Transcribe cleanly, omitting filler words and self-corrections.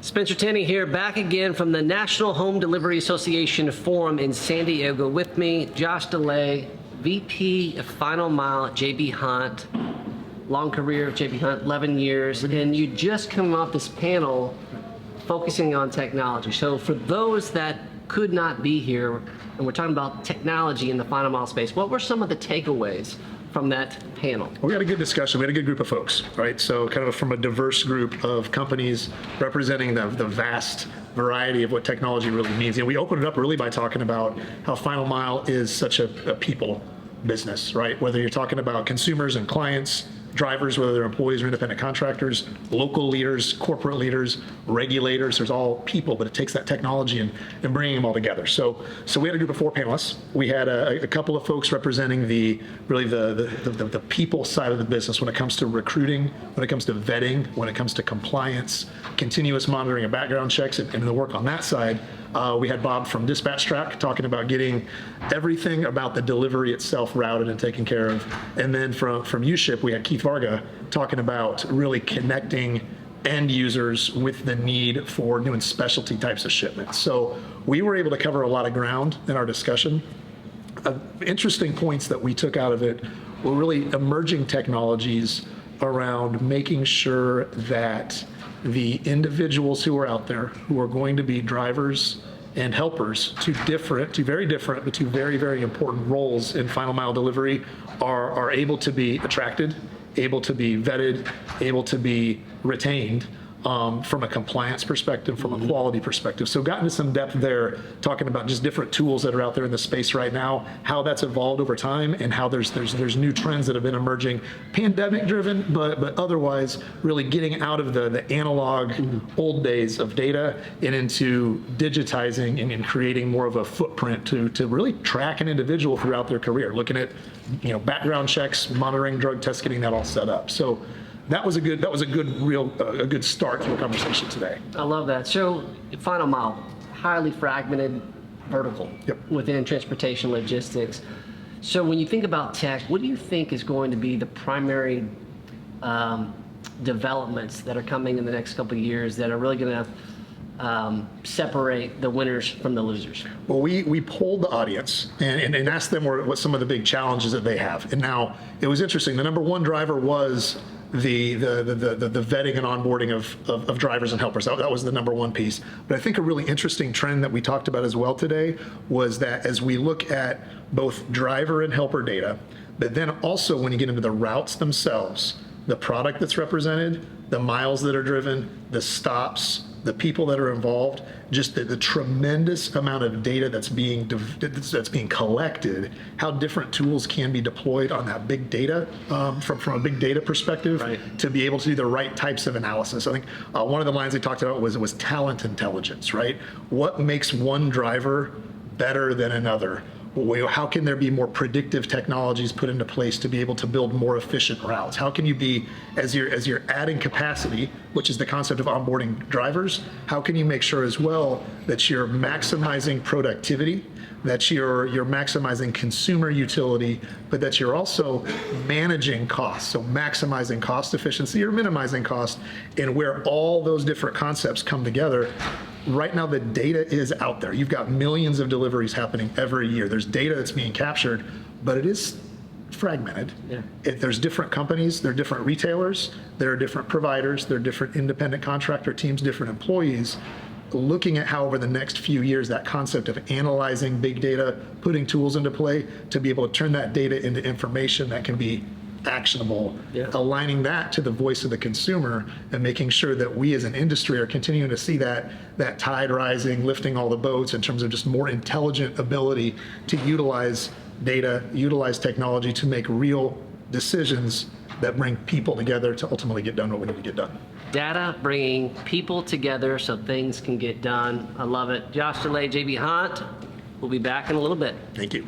Spencer Tenney here, back again from the National Home Delivery Association Forum in San Diego. With me, Josh DeLay, VP of Final Mile at J.B. Hunt. Long career of J.B. Hunt, 11 years. And you just come off this panel focusing on technology. So for those that could not be here, and we're talking about technology in the final mile space, what were some of the takeaways from that panel? We had a good discussion. We had a good group of folks, right? So kind of from a diverse group of companies representing the vast variety of what technology really means. And we opened it up really by talking about how final mile is such a people business, right? Whether you're talking about consumers and clients, drivers, whether they're employees or independent contractors, local leaders, corporate leaders, regulators, there's all people, but it takes that technology and bringing them all together. So we had a group of 4 panelists. We had a couple of folks representing the people side of the business when it comes to recruiting, when it comes to vetting, when it comes to compliance, continuous monitoring of background checks, and the work on that side. We had Bob from Dispatch Track talking about getting everything about the delivery itself routed and taken care of. And then from UShip, we had Keith Varga talking about really connecting end users with the need for doing specialty types of shipments. So we were able to cover a lot of ground in our discussion. Interesting points that we took out of it were really emerging technologies around making sure that the individuals who are out there who are going to be drivers and helpers to very different, but to very, very important roles in final mile delivery are able to be attracted, able to be vetted, able to be retained from a compliance perspective, from a quality perspective. So got into some depth there, talking about just different tools that are out there in the space right now, how that's evolved over time, and how there's new trends that have been emerging, pandemic driven, but otherwise really getting out of the analog old days of data and into digitizing and creating more of a footprint to really track an individual throughout their career, looking at background checks, monitoring drug tests, getting that all set up. So that was a good start to a conversation today. I love that. So final mile, highly fragmented vertical within transportation logistics. So when you think about tech, what do you think is going to be the primary developments that are coming in the next couple of years that are really going to separate the winners from the losers? Well, we polled the audience and asked them what some of the big challenges that they have. And now it was interesting. The number one driver was the vetting and onboarding of drivers and helpers. That was the number one piece. But I think a really interesting trend that we talked about as well today was that as we look at both driver and helper data, but then also when you get into the routes themselves, the product that's represented, the miles that are driven, the stops, the people that are involved, just the tremendous amount of data that's being collected, how different tools can be deployed on that big data from a big data perspective to be able to do the right types of analysis. I think one of the lines they talked about was talent intelligence, right? What makes one driver better than another? How can there be more predictive technologies put into place to be able to build more efficient routes? How can you be, as you're adding capacity, which is the concept of onboarding drivers, how can you make sure as well that you're maximizing productivity, that you're maximizing consumer utility, but that you're also managing costs, so maximizing cost efficiency or minimizing cost, and where all those different concepts come together. Right now, the data is out there. You've got millions of deliveries happening every year. There's data that's being captured, but it is fragmented. There's different companies, there are different retailers, there are different providers, there are different independent contractor teams, different employees. Looking at how over the next few years that concept of analyzing big data, putting tools into play to be able to turn that data into information that can be actionable, aligning that to the voice of the consumer and making sure that we as an industry are continuing to see that tide rising, lifting all the boats in terms of just more intelligent ability to utilize data, utilize technology to make real decisions that bring people together to ultimately get done what we need to get done. Data bringing people together so things can get done. I love it. Josh DeLay, J.B. Hunt. We'll be back in a little bit. Thank you.